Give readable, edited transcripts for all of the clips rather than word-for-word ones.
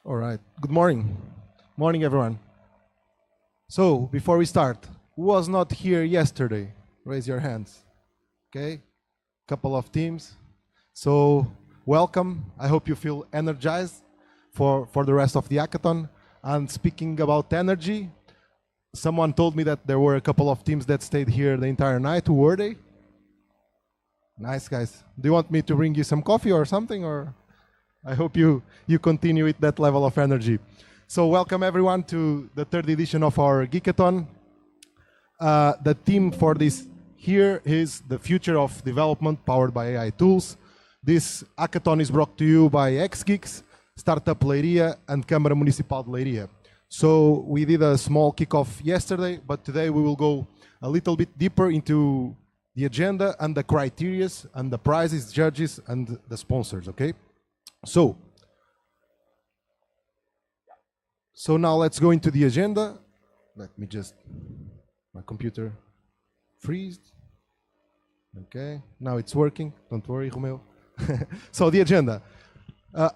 All right. Good morning. Morning, everyone. So, before we start, who was not here yesterday? Raise your hands. Okay. Couple of teams. So, welcome. I hope you feel energized for the rest of the hackathon. And speaking about energy, someone told me that there were a couple of teams that stayed here the entire night. Who were they? Nice, guys. Do you want me to bring you some coffee or something, or? I hope you continue with that level of energy. So welcome everyone to the third edition of our Geekathon. The theme for this here is the future of development powered by AI tools. This hackathon is brought to you by XGeeks, Startup Leiria, and Câmara Municipal de Leiria. So we did a small kickoff yesterday, but today we will go a little bit deeper into the agenda and the criteria and the prizes, judges, and the sponsors, okay? So now let's go into the agenda. Let me just, my computer freezed. Okay, now it's working. Don't worry, Romeo. So the agenda.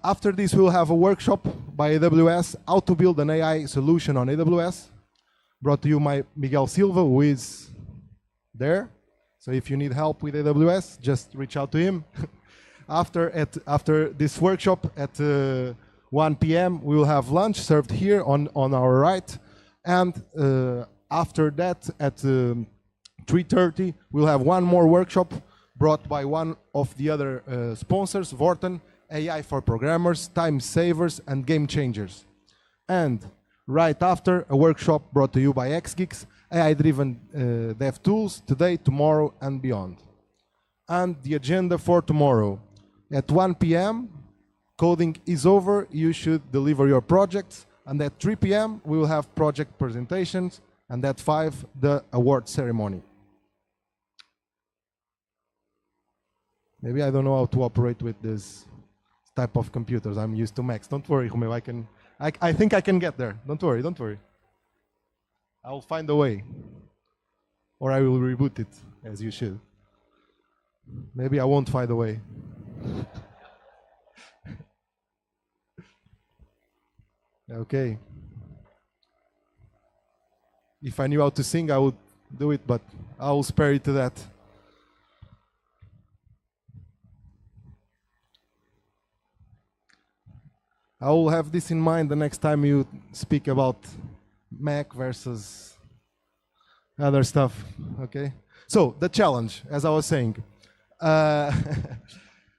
After this, we'll have a workshop by AWS, how to build an AI solution on AWS, brought to you by Miguel Silva, who is there. So if you need help with AWS, just reach out to him. After this workshop at 1 p.m. we will have lunch served here on our right, and after that at 3:30 we'll have one more workshop brought by one of the other sponsors, Vorten, AI for Programmers, Time Savers, and Game Changers. And right after, a workshop brought to you by XGeeks, AI-driven dev tools today, tomorrow, and beyond. And the agenda for tomorrow. At 1 p.m., coding is over. You should deliver your projects. And at 3 p.m., we will have project presentations. And at 5, the award ceremony. Maybe I don't know how to operate with this type of computers. I'm used to Macs. Don't worry, Romeo. I think I can get there. Don't worry, don't worry. I'll find a way. Or I will reboot it, as you should. Maybe I won't find a way. Okay. If I knew how to sing, I would do it, but I will spare you to that. I will have this in mind the next time you speak about Mac versus other stuff, okay? So the challenge, as I was saying,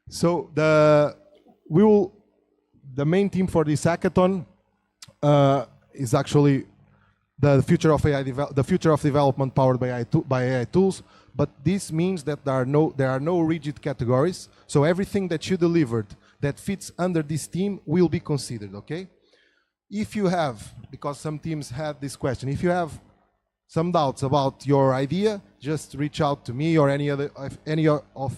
so the main theme for this hackathon is actually the future of development powered by AI tools. But this means that there are no rigid categories. So everything that you delivered that fits under this theme will be considered. Okay. If you have, because some teams had this question, if you have some doubts about your idea, just reach out to me or any of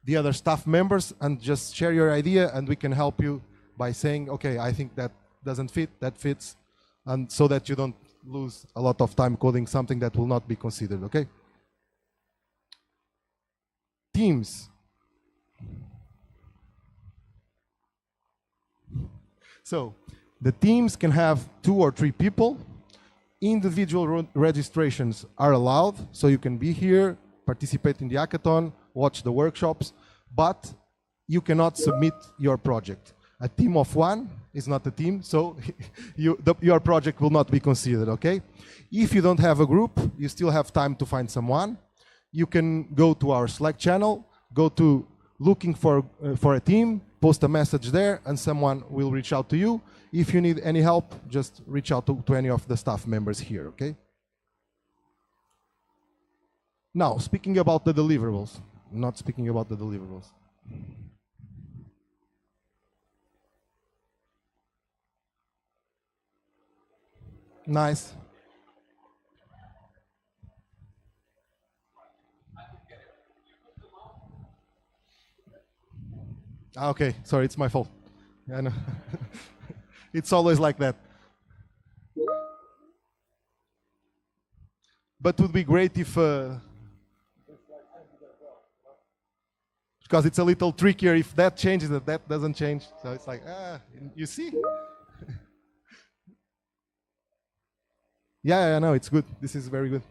the other staff members and just share your idea, and we can help you by saying, okay, I think that doesn't fit, that fits, and so that you don't lose a lot of time coding something that will not be considered, okay? Teams. So the teams can have 2 or 3 people. Individual registrations are allowed, so you can be here, participate in the hackathon, watch the workshops, but you cannot submit your project. A team of 1 is not a team, so your project will not be considered, okay? If you don't have a group, you still have time to find someone. You can go to our Slack channel, go to looking for a team, post a message there, and someone will reach out to you. If you need any help, just reach out to any of the staff members here, okay? Now, speaking about the deliverables, not speaking about the deliverables. Nice. Okay, sorry, it's my fault. I know. It's always like that. But it would be great if, because it's a little trickier if that changes, that doesn't change. So it's like, you see? Yeah, no, it's good. This is very good.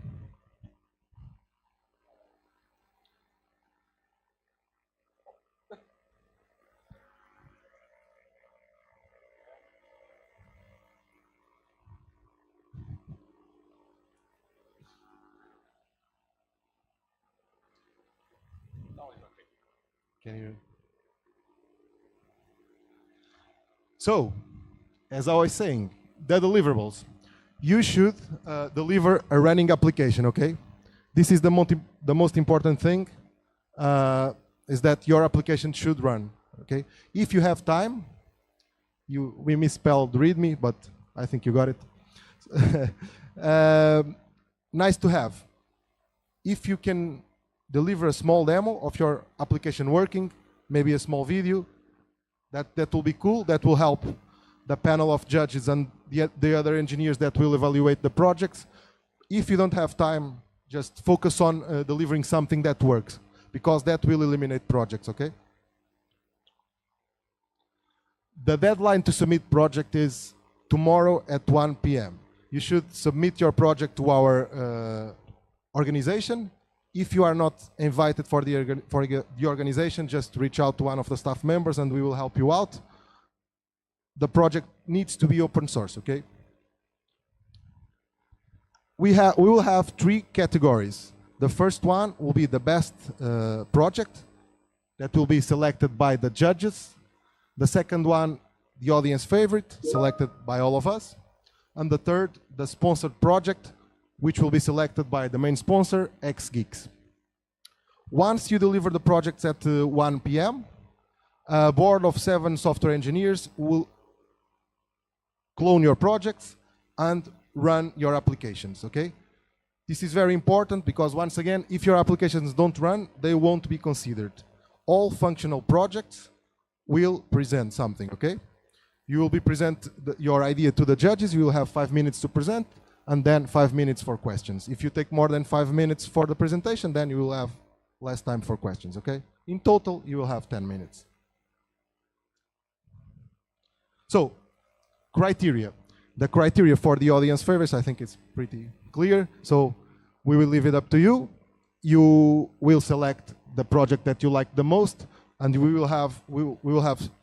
Can you? So, as I was saying, the deliverables. You should deliver a running application, okay? This is the most important thing, is that your application should run, okay? If you have time, we misspelled README, but I think you got it. Nice to have. If you can deliver a small demo of your application working, maybe a small video, that will be cool. That will help the panel of judges and the other engineers that will evaluate the projects. If you don't have time, just focus on delivering something that works, because that will eliminate projects, okay? The deadline to submit project is tomorrow at 1 p.m. You should submit your project to our organization. If you are not invited for the organization, just reach out to one of the staff members and we will help you out. The project needs to be open source, okay? We will have 3 categories. The first one will be the best project that will be selected by the judges. The second one, the audience favorite, selected by all of us. And the third, the sponsored project, which will be selected by the main sponsor, XGeeks. Once you deliver the projects at 1 p.m., a board of 7 software engineers will clone your projects and run your applications, okay? This is very important because, once again, if your applications don't run, they won't be considered. All functional projects will present something, okay? You will be present your idea to the judges, you will have 5 minutes to present, and then 5 minutes for questions. If you take more than 5 minutes for the presentation, then you will have less time for questions, okay? In total, you will have 10 minutes. So, criteria. The criteria for the audience favorites, I think it's pretty clear. So, We will leave it up to you. You will select the project that you like the most, and we will have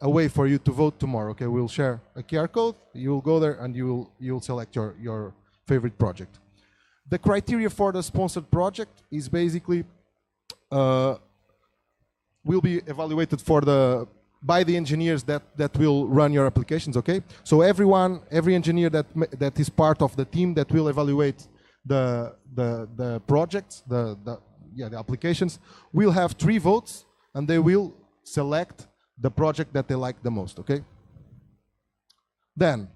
a way for you to vote tomorrow. Okay, we'll share a QR code. You will go there and you'll select your favorite project. The criteria for the sponsored project is basically will be evaluated by the engineers that will run your applications. Okay, so every engineer that is part of the team that will evaluate the projects, the applications, will have 3 votes, and they will select the project that they like the most. Okay. Then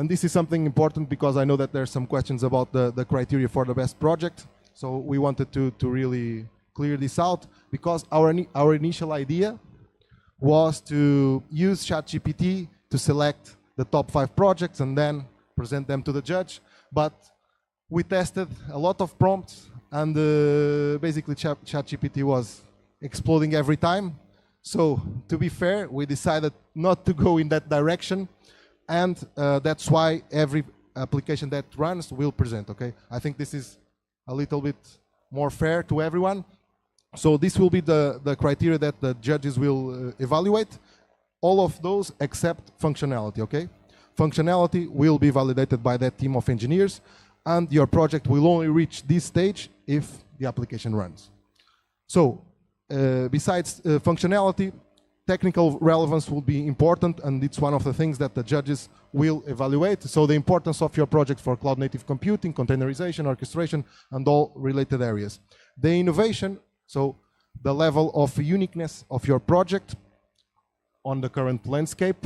this is something important because I know that there's some questions about the criteria for the best project. So we wanted to really clear this out, because our initial idea was to use ChatGPT to select the top 5 projects and then present them to the judge. But we tested a lot of prompts, and basically ChatGPT was exploding every time. So to be fair, we decided not to go in that direction, and that's why every application that runs will present. Okay, I think this is a little bit more fair to everyone. So this will be the criteria that the judges will evaluate. All of those except functionality. Okay, functionality will be validated by that team of engineers, and your project will only reach this stage if the application runs. So besides functionality, technical relevance will be important, and it's one of the things that the judges will evaluate. So the importance of your project for cloud native computing, containerization, orchestration, and all related areas. The innovation, so the level of uniqueness of your project on the current landscape,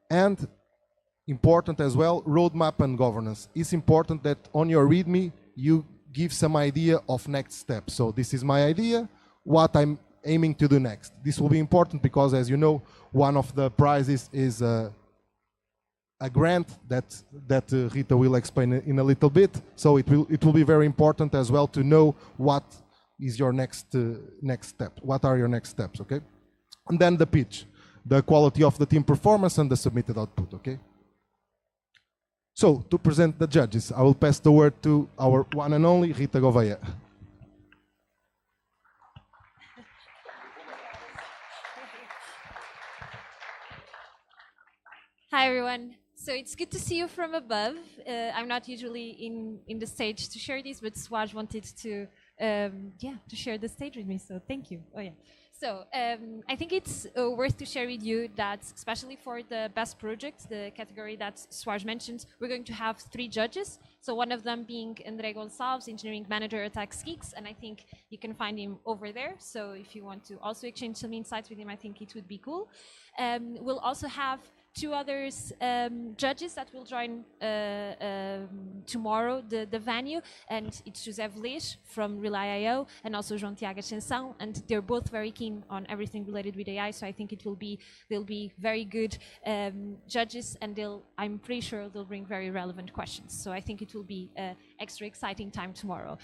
and important as well, roadmap and governance. It's important that on your README you give some idea of next steps. So this is my idea, what I'm aiming to do next. This will be important because, as you know, one of the prizes is a grant that Rita will explain in a little bit. So it will be very important as well to know what is your next step. What are your next steps? Okay, and then the pitch, the quality of the team performance, and the submitted output. Okay. So to present the judges, I will pass the word to our one and only Rita Gouveia. Hi everyone. So it's good to see you from above. I'm not usually in the stage to share this, but Swaj wanted to share the stage with me. So thank you. Oh yeah. So I think it's worth to share with you that, especially for the best project, the category that Swaj mentioned, we're going to have 3 judges. So one of them being André Gonçalves, engineering manager at Geeks, and I think you can find him over there. So if you want to also exchange some insights with him, I think it would be cool. We'll also have 2 others judges that will join tomorrow the venue, and it's José Velez from Rely.io and also João Tiago Ascensão, and they're both very keen on everything related with AI. So I think they'll be very good judges, and I'm pretty sure they'll bring very relevant questions. So I think it will be an extra exciting time tomorrow.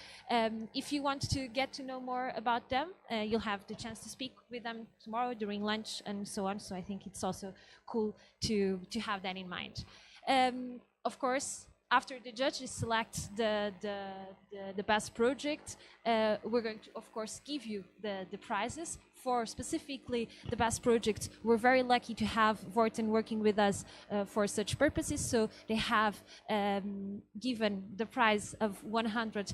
If you want to get to know more about them, you'll have the chance to speak with them tomorrow during lunch and so on. So I think it's also cool to have that in mind. Of course, after the judges select the best project, we're going to, of course, give you the prizes. For specifically the best project, we're very lucky to have Vorten working with us for such purposes. So they have given the prize of 1,500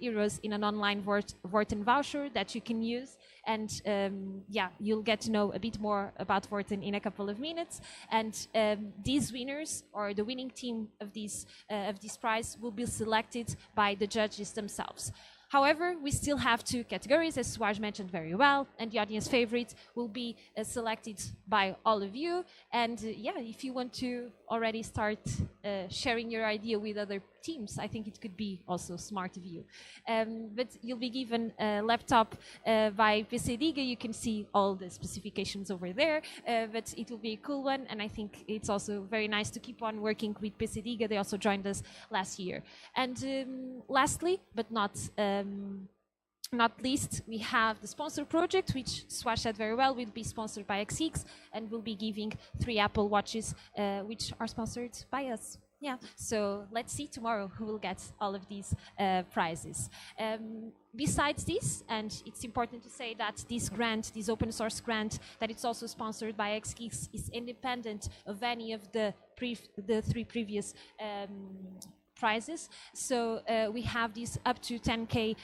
euros in an online Vorten voucher that you can use. And you'll get to know a bit more about Vorten in a couple of minutes. And these winners, or the winning team of this prize, will be selected by the judges themselves. However, we still have 2 categories, as Swaj mentioned very well, and the audience favorite will be selected by all of you. And if you want to already start sharing your idea with other teams, I think it could be also smart of you. But you'll be given a laptop by PCDiga. You can see all the specifications over there, but it will be a cool one, and I think it's also very nice to keep on working with PCDiga. They also joined us last year. And lastly, but not least, we have the sponsor project, which Swaj said very well, will be sponsored by Geeks, and we'll be giving 3 Apple Watches, which are sponsored by us. Yeah, so let's see tomorrow who will get all of these prizes. Besides this, and it's important to say that this grant, this open source grant, that it's also sponsored by XGeeks, is independent of any of the three previous prizes. So we have this up to 10K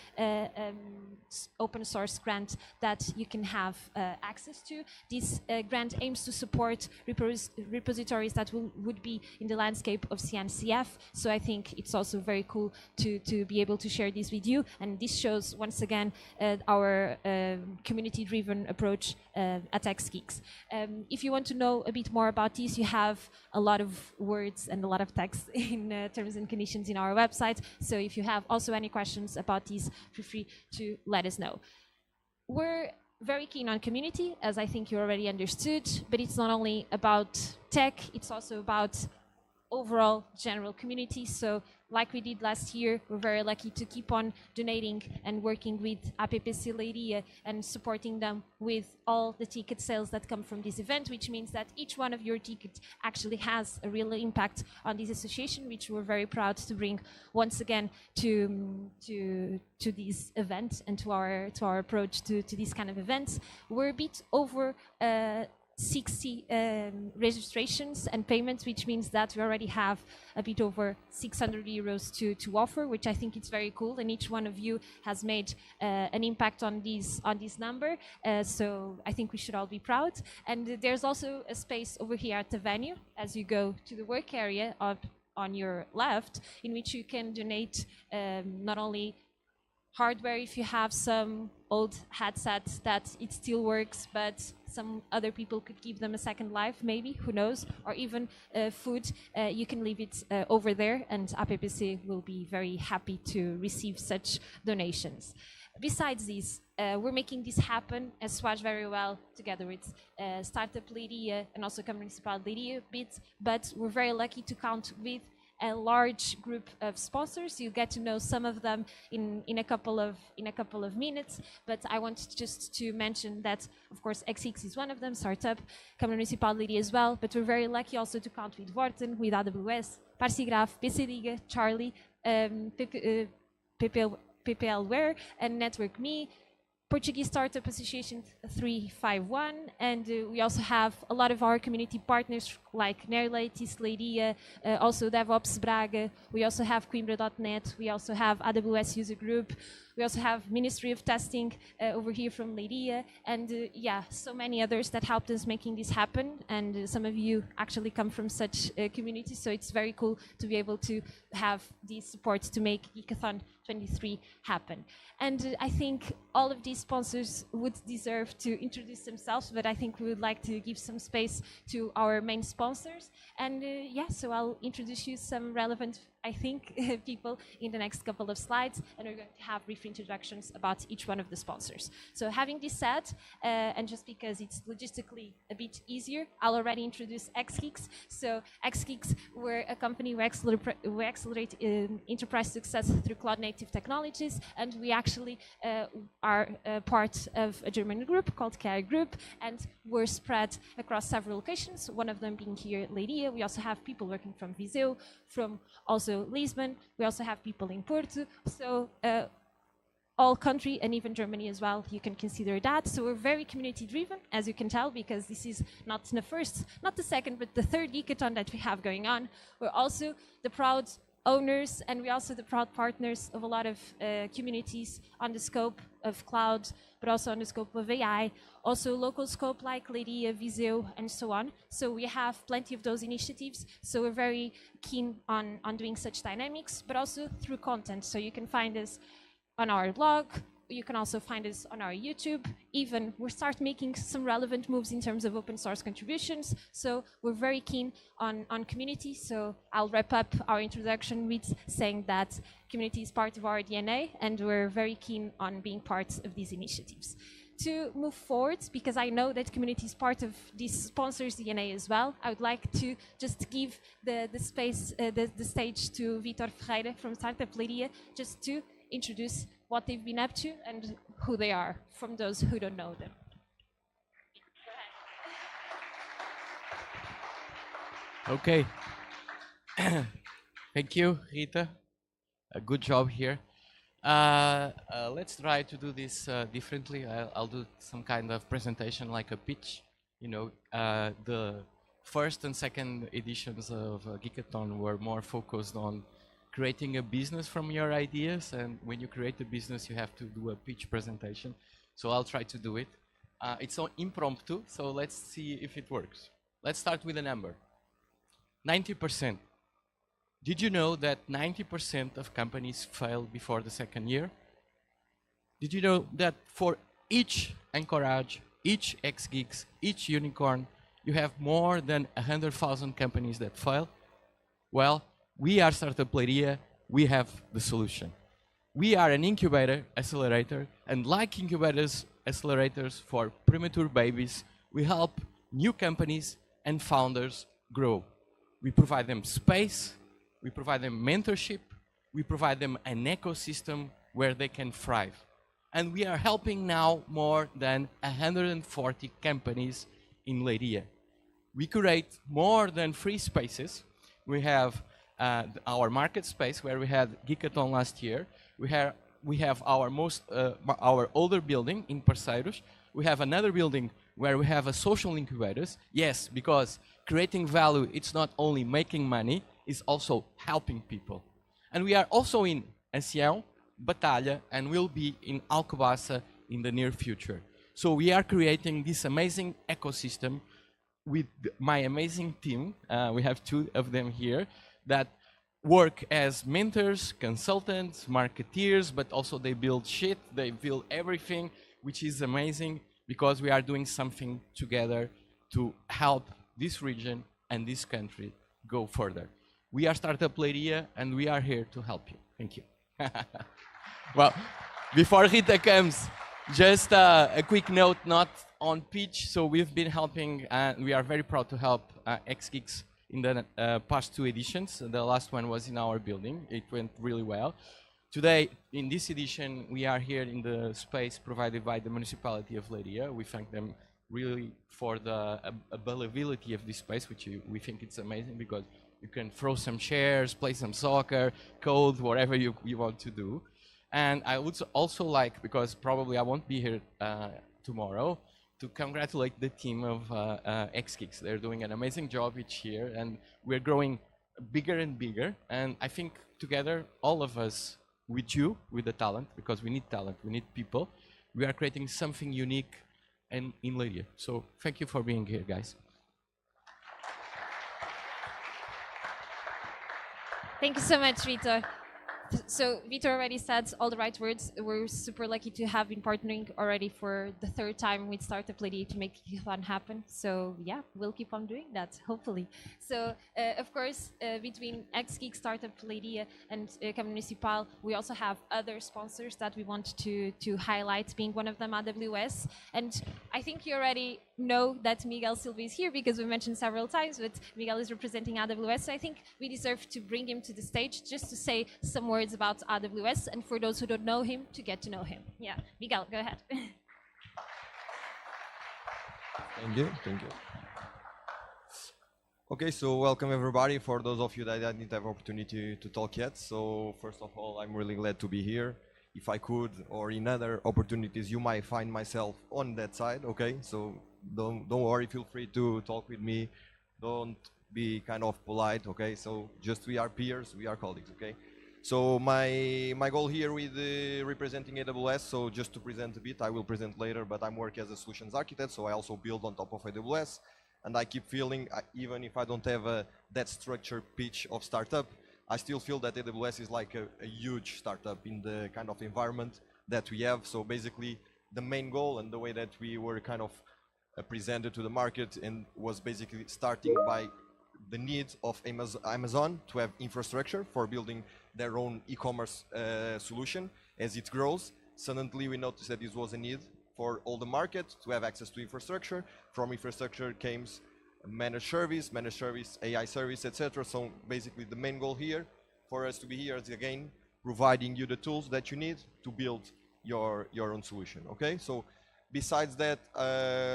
open source grant that you can have access to. This grant aims to support repositories that would be in the landscape of CNCF. So I think it's also very cool to be able to share this with you. And this shows once again our community-driven approach at XGeeks. If you want to know a bit more about this, you have a lot of words and a lot of text in terms and conditions in our website. So if you have also any questions about these, feel free to let us know. We're very keen on community, as I think you already understood, but it's not only about tech, it's also about overall general community. So like we did last year, we're very lucky to keep on donating and working with APPC Leiria and supporting them with all the ticket sales that come from this event, which means that each one of your tickets actually has a real impact on this association, which we're very proud to bring once again to this event and to our approach to these kind of events. We're a bit over 60 registrations and payments, which means that we already have a bit over 600 euros to offer, which I think is very cool. And each one of you has made an impact on this number. So I think we should all be proud. And there's also a space over here at the venue as you go to the work area on your left, in which you can donate not only hardware if you have some old headsets that it still works, but some other people could give them a second life, maybe, who knows, or even food, you can leave it over there, and APPC will be very happy to receive such donations. Besides this, we're making this happen as Swatch very well together with Startup Leiria and also Municipal Leiria bit, but we're very lucky to count with a large group of sponsors. You get to know some of them in a couple of minutes, but I want just to mention that, of course, XGeeks is one of them, Startup, Municipal Leiria as well, but we're very lucky also to count with Vorten, with AWS, Parsigraph, PCDiga, Charlie, PPLware, and Network Me, Portuguese Startup Association 351, and we also have a lot of our community partners like Nerleitis, Leiria, also DevOps Braga, we also have Coimbra.net, we also have AWS User Group, we also have Ministry of Testing over here from Leiria, and yeah, so many others that helped us making this happen, and some of you actually come from such communities, so it's very cool to be able to have these supports to make Geekathon'23 happen. And I think all of these sponsors would deserve to introduce themselves, but I think we would like to give some space to our main sponsors. And yeah, so I'll introduce you some relevant, I think, people in the next couple of slides, and we're going to have brief introductions about each one of the sponsors. So having this said, and just because it's logistically a bit easier, I'll already introduce XGeeks. So XGeeks, we're a company we accelerate enterprise success through cloud-native technologies, and we actually are part of a German group called KI Group, and we're spread across several locations, one of them being here at Leiria. We also have people working from Viseu, from also Lisbon. We also have people in Porto. So all country and even Germany as well, you can consider that. So we're very community driven, as you can tell, because this is not the first, not the second, but the third Geekathon that we have going on. We're also the proud owners, and we're also the proud partners of a lot of communities on the scope of cloud, but also on the scope of AI, also local scope like Leiria, Viseu, and so on. So we have plenty of those initiatives. So we're very keen on doing such dynamics, but also through content. So you can find us on our blog. You can also find us on our YouTube. Even we start making some relevant moves in terms of open source contributions. So we're very keen on community. So I'll wrap up our introduction with saying that community is part of our DNA, and we're very keen on being part of these initiatives. To move forward, because I know that community is part of this sponsor's DNA as well, I would like to just give the stage to Vitor Ferreira from Startup Leiria, just to introduce what they've been up to and who they are, from those who don't know them. Okay. Thank you, Rita. A good job here. Let's try to do this differently. I'll do some kind of presentation like a pitch. You know, the first and second editions of Geekathon were more focused on creating a business from your ideas. And when you create a business, you have to do a pitch presentation. So I'll try to do it. It's so impromptu, so let's see if it works. Let's start with a number. 90%. Did you know that 90% of companies fail before the second year? Did you know that for each Anchorage, each X-Geeks, each unicorn, you have more than 100,000 companies that fail? Well, we are Startup Leiria, we have the solution. We are an incubator, accelerator, and like incubators, accelerators for premature babies, we help new companies and founders grow. We provide them space, we provide them mentorship, we provide them an ecosystem where they can thrive. And we are helping now more than 140 companies in Leiria. We curate more than 3 spaces. We have our market space where we had Geekathon last year. We have our older building in Parceiros. We have another building where we have a social incubators. Yes, because creating value, it's not only making money, it's also helping people. And we are also in Ancião, Batalha, and will be in Alcobaça in the near future. So we are creating this amazing ecosystem with my amazing team. We have 2 of them here that work as mentors, consultants, marketeers, but also they build shit, they build everything, which is amazing because we are doing something together to help this region and this country go further. We are Startup Leiria and we are here to help you. Thank you. Well, before Rita comes, just a quick note, not on pitch. So we've been helping, we are very proud to help X-Geeks in the past 2 editions. The last one was in our building. It went really well. Today, in this edition, we are here in the space provided by the Municipality of Leiria. We thank them really for the availability of this space, which we think it's amazing because you can throw some chairs, play some soccer, code, whatever you want to do. And I would also like, because probably I won't be here tomorrow, to congratulate the team of X-Geeks. They're doing an amazing job each year, and we're growing bigger and bigger. And I think together, all of us, with you, with the talent, because we need talent, we need people, we are creating something unique in Leiria. So thank you for being here, guys. Thank you so much, Vitor. So Vitor already said all the right words. We're super lucky to have been partnering already for the 3rd time with Startup Leiria to make Geekathon happen. So yeah, we'll keep on doing that, hopefully. So of course, between X-Geek, Startup Leiria, and Municipal, we also have other sponsors that we want to highlight, being one of them AWS. And I think you already know that Miguel Silva is here because we mentioned several times, but Miguel is representing AWS. So I think we deserve to bring him to the stage just to say some words about AWS, and for those who don't know him, to get to know him. Yeah, Miguel, go ahead. Thank you, thank you. Okay, so welcome everybody. For those of you that didn't have opportunity to talk yet, so first of all, I'm really glad to be here. If I could, or in other opportunities, you might find myself on that side, okay? So don't worry, feel free to talk with me. Don't be kind of polite, okay? So just we are peers, we are colleagues, okay? So my goal here with representing AWS, so just to present a bit, I will present later, but I'm working as a solutions architect, so I also build on top of AWS, and I keep feeling, even if I don't have that structured pitch of startup, I still feel that AWS is like a huge startup in the kind of environment that we have. So basically, the main goal and the way that we were kind of presented to the market and was basically starting by the need of Amazon to have infrastructure for building their own e-commerce solution. As it grows, suddenly we noticed that this was a need for all the market to have access to infrastructure. From infrastructure came managed service, AI service, etc. So basically the main goal here for us to be here is again providing you the tools that you need to build your own solution. Okay, so besides that,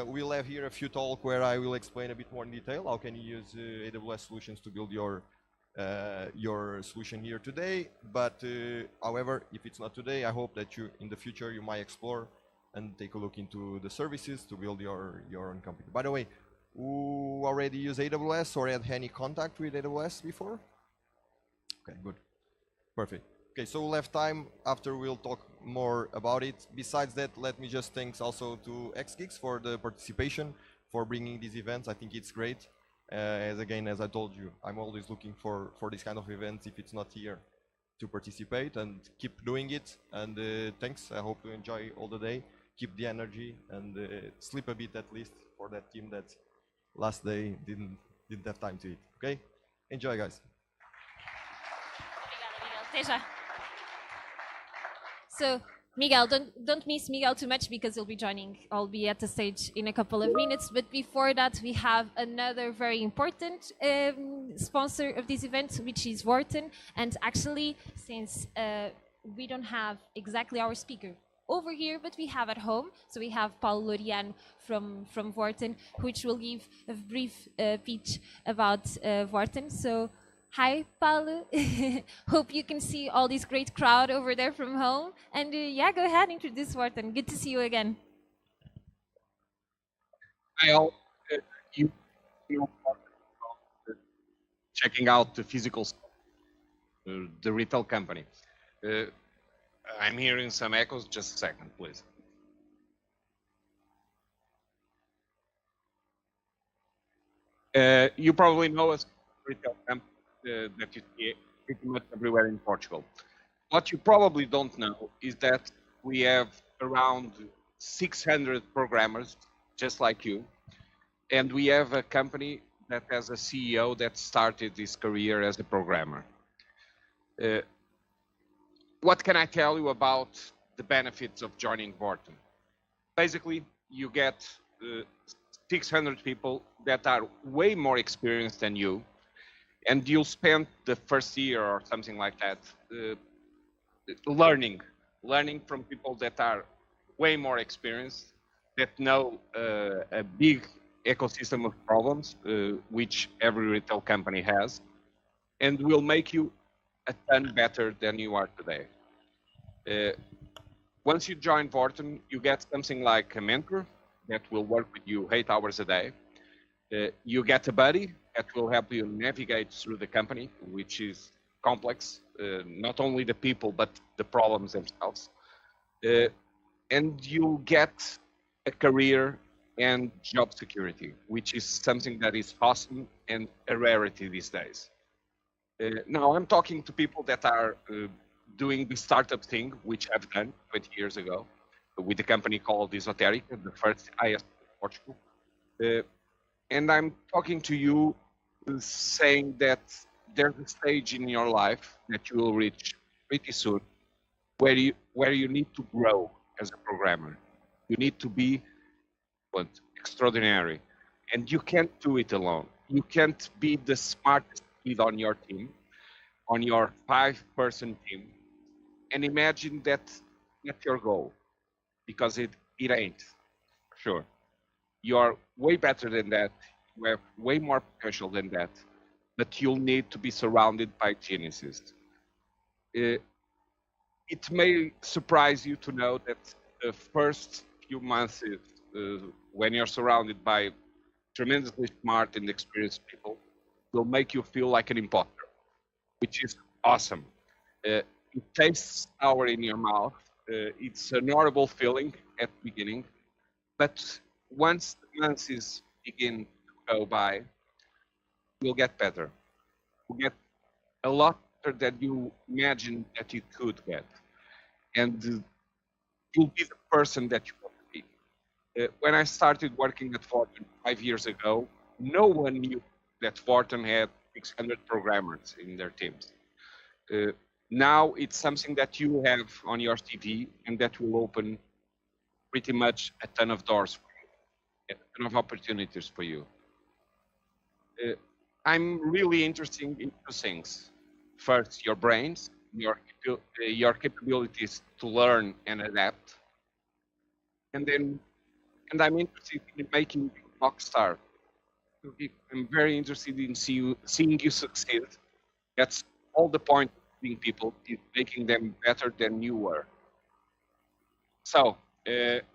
we'll have here a few talks where I will explain a bit more in detail how can you use AWS solutions to build your your solution here today. But however, if it's not today, I hope that you in the future you might explore and take a look into the services to build your own company. By the way, who already use AWS or had any contact with AWS before? Okay, good, perfect. Okay, so we'll have time after we'll talk more about it. Besides that, let me just thanks also to XGeeks for the participation, for bringing these events. I think it's great. As I told you, I'm always looking for this kind of events if it's not here to participate, and keep doing it. And thanks. I hope you enjoy all the day. Keep the energy and sleep a bit at least for that team that last day didn't have time to eat. Okay, enjoy, guys. Obrigada, Miguel. Até já. So, Miguel, don't miss Miguel too much because he'll be joining. I'll be at the stage in a couple of minutes. But before that, we have another very important sponsor of this event, which is Wharton. And actually, since we don't have exactly our speaker over here, but we have at home. So we have Paulo Loriano from Wharton, which will give a brief pitch about Wharton. So, hi, Paulo. Hope you can see all this great crowd over there from home. And yeah, go ahead, introduce Wharton. Good to see you again. Hi all. You know, checking out the physical store, the retail company. I'm hearing some echoes. Just a second, please. You probably know us retail company that you see pretty much everywhere in Portugal. What you probably don't know is that we have around 600 programmers, just like you, and we have a company that has a CEO that started his career as a programmer. What can I tell you about the benefits of joining Wharton? Basically, you get 600 people that are way more experienced than you, and you'll spend the first year or something like that learning from people that are way more experienced, that know a big ecosystem of problems, which every retail company has, and will make you a ton better than you are today. Once you join Wharton, you get something like a mentor that will work with you 8 hours a day. You get a buddy that will help you navigate through the company, which is complex, not only the people, but the problems themselves. And you get a career and job security, which is something that is awesome and a rarity these days. Now, I'm talking to people that are doing the startup thing, which I've done 20 years ago with a company called Esoterica, the first IS in Portugal. And I'm talking to you saying that there's a stage in your life that you will reach pretty soon where you need to grow as a programmer. You need to be extraordinary, and you can't do it alone. You can't be the smartest kid on your team, on your 5-person team, and imagine that's your goal, because it ain't. Sure, you are way better than that. You have way more potential than that, but you'll need to be surrounded by geniuses. It may surprise you to know that the first few months, when you're surrounded by tremendously smart and experienced people, will make you feel like an imposter, which is awesome. It tastes sour in your mouth. It's an horrible feeling at the beginning, but once the months begin to go by, you'll get better. You'll get a lot better than you imagined that you could get, and you'll be the person that you want to be. When I started working at Wharton 5 years ago, no one knew that Wharton had 600 programmers in their teams. Now it's something that you have on your CV, and that will open pretty much a ton of doors for you, a ton of opportunities for you. I'm really interested in 2 things. First, your brains, your capabilities to learn and adapt. And I'm interested in making you a rock star. I'm very interested in seeing you succeed That's all the point of being people, is making them better than you were. So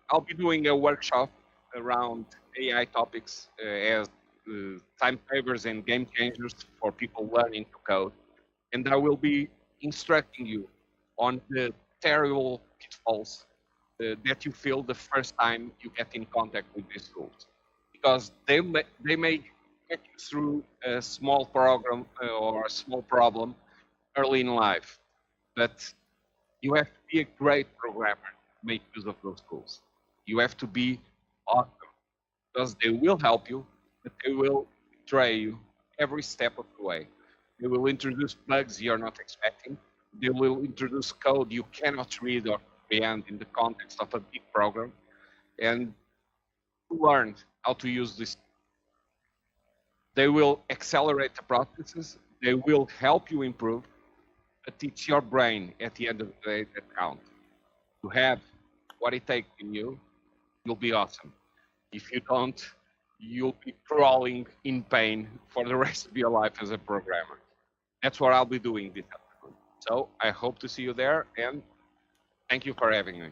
I'll be doing a workshop around AI topics as time savers and game changers for people learning to code. And I will be instructing you on the terrible pitfalls that you feel the first time you get in contact with these tools. Because they may get you through a small program or a small problem early in life. But you have to be a great programmer to make use of those tools. You have to be awesome because they will help you, but they will betray you every step of the way. They will introduce bugs you're not expecting. They will introduce code you cannot read or comprehend in the context of a big program. And learn how to use this. They will accelerate the processes. They will help you improve. But it's your brain at the end of the day that counts. To have what it takes in you, you'll be awesome. If you don't, you'll be crawling in pain for the rest of your life as a programmer. That's what I'll be doing this afternoon. So I hope to see you there, and thank you for having me.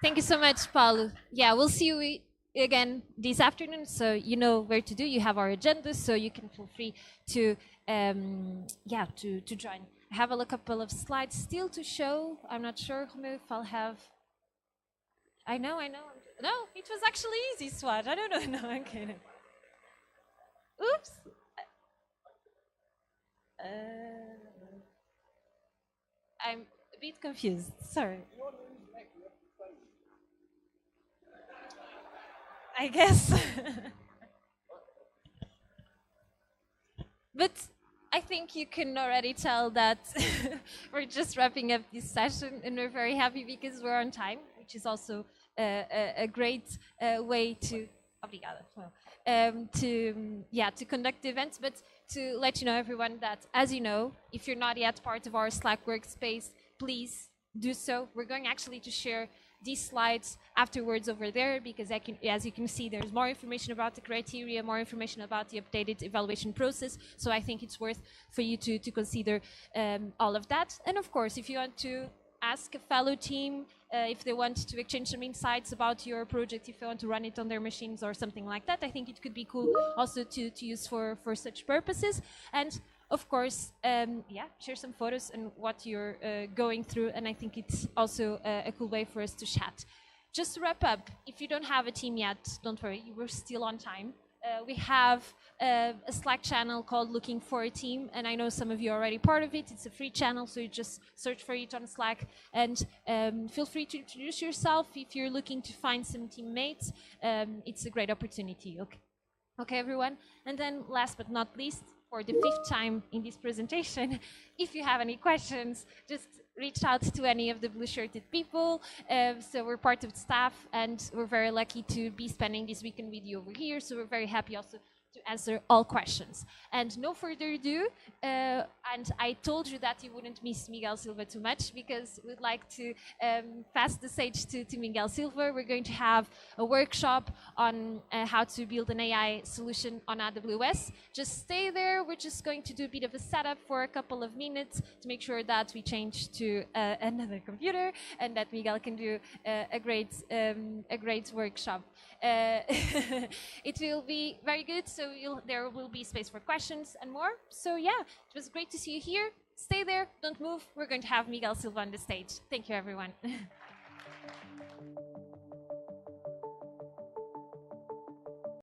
Thank you so much, Paulo. Yeah, we'll see you again this afternoon, so you know where to do. You have our agenda, so you can feel free to to join. I have a couple of slides still to show. I'm not sure if I'll have. I know. No, it was actually easy, Swat. I don't know. No, I'm kidding. Oops. I'm a bit confused. Sorry. I guess. But I think you can already tell that we're just wrapping up this session, and we're very happy because we're on time, which is also a great way to. Obrigada. To conduct the events, but to let you know, everyone, that as you know, if you're not yet part of our Slack workspace, please do so. We're going actually to share these slides afterwards over there, because as you can see, there's more information about the criteria, more information about the updated evaluation process. So I think it's worth for you to consider all of that. And of course, if you want to ask a fellow team if they want to exchange some insights about your project, if they want to run it on their machines or something like that, I think it could be cool also to use for such purposes. And of course, share some photos and what you're going through, and I think it's also a cool way for us to chat. Just to wrap up, if you don't have a team yet, don't worry, we're still on time. We have a Slack channel called Looking for a Team, and I know some of you are already part of it. It's a free channel, so you just search for it on Slack, and feel free to introduce yourself if you're looking to find some teammates. It's a great opportunity. Okay, everyone. And then last but not least, for the 5th time in this presentation, if you have any questions, just reach out to any of the blue-shirted people. So we're part of the staff, and we're very lucky to be spending this weekend with you over here. So we're very happy also to answer all questions. And no further ado, and I told you that you wouldn't miss Miguel Silva too much, because we'd like to pass the stage to Miguel Silva. We're going to have a workshop on how to build an AI solution on AWS. Just stay there. We're just going to do a bit of a setup for a couple of minutes to make sure that we change to another computer and that Miguel can do a great workshop. It will be very good, so there will be space for questions and more. So yeah, it was great to see you here. Stay there, don't move. We're going to have Miguel Silva on the stage. Thank you, everyone.